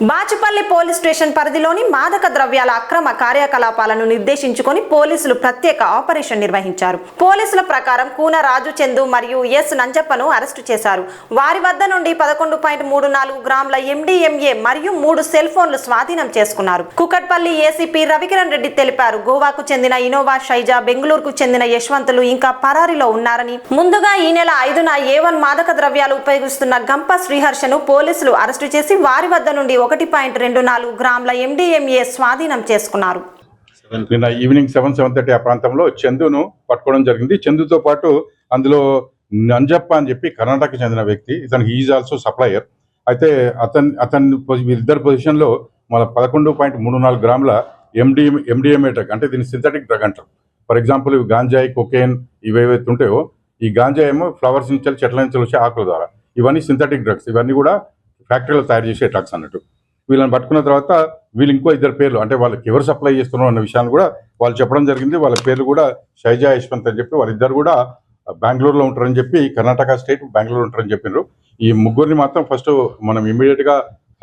Bachupally police station పరిధిలోని మాదక ద్రవ్యాల అక్రమ కార్యకలాపాలను నిర్దేశించుకొని పోలీసులు ప్రత్యేక ఆపరేషన్ నిర్వహించారు. పోలీసుల ప్రకారం కూన రాజు చందు మరియు ఎస్ నంజప్పను అరెస్టు చేశారు. వారి వద్ద నుండి 11.34 గ్రాముల MDMA మరియు 3 సెల్ ఫోన్లు స్వాధీనం చేసుకున్నారు. కుకట్పల్లి ఏసీపీ రవికిరణ్ రెడ్డి తెలిపారు. గోవాకు చెందిన ఇనోవా షైజా, బెంగళూరుకు చెందిన యశ్వంతులు ఇంకా పరారీలో ఉన్నారని, ముందుగా ఈ నెల 5న A1 మాదక ద్రవ్యాలు ఉపయోగిస్తున్న గంప శ్రీహర్షను పోలీసులు అరెస్టు చేసి వారి వద్ద నుండి 1.24 గ్రాముల MDMA స్వాధీనం చేసుకున్నారు. నిన్న ఈవినింగ్ 7:30 ఆ ప్రాంతంలో చందును పట్టుకోవడం జరిగింది. చందుతో పాటు అందులో నంజప్ప అని చెప్పి కర్ణాటకకి చెందిన వ్యక్తి, ఇతను ఈజ్ ఆల్సో సప్లయర్. అయితే అతని వీరిద్దరు పొజిషన్లో మన 11.34 గ్రాముల MDMA డ్రగ్, అంటే దీన్ని సింథటిక్ డ్రగ్ అంటారు. ఫర్ ఎగ్జాంపుల్ గాంజాయి, కొకేన్ ఇవేవైతే ఉంటాయో, ఈ గాంజా ఏమో ఫ్లవర్స్ నుంచి, చెట్ల నుంచి వచ్చే ఆకుల ద్వారా, ఇవన్నీ సింథటిక్ డ్రగ్స్. ఇవన్నీ కూడా ఫ్యాక్టరీలో తయారు చేసే డ్రగ్స్ అన్నట్టు. వీళ్ళని పట్టుకున్న తర్వాత వీళ్ళు ఇంకో 2 పేర్లు, అంటే వాళ్ళకి ఎవరు సప్లై చేస్తున్నారు అన్న విషయాన్ని కూడా వాళ్ళు చెప్పడం జరిగింది. వాళ్ళ పేర్లు కూడా షైజా, యశ్వంత్ అని చెప్పి, వాళ్ళిద్దరు కూడా బెంగళూరులో ఉంటారని చెప్పి, కర్ణాటక స్టేట్ బెంగళూరు ఉంటారని చెప్పినారు. ఈ ముగ్గురిని మాత్రం ఫస్ట్ మనం ఇమీడియట్గా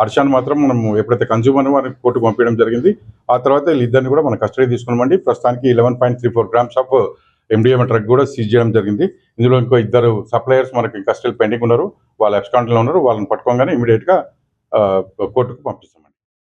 హర్షాన్ని మాత్రం మనం ఎప్పుడైతే కన్జ్యూమర్ వారిని కోర్టుకు పంపించడం జరిగింది. ఆ తర్వాత వీళ్ళిద్దరిని కూడా మనం కస్టడీ తీసుకున్నామండి. ప్రస్తుతానికి 11.34 గ్రామ్స్ ఆఫ్ MDMA డ్రగ్ కూడా సీజ్ చేయడం జరిగింది. ఇందులో ఇంకో 2 సప్లయర్స్ మనకి కస్టడీ పెండింగ్ ఉన్నారు, వాళ్ళ అబ్స్కాండ్లో ఉన్నారు. వాళ్ళని పట్టుకోగానే ఇమీడియట్గా కోర్టుకు పంపిస్తాం.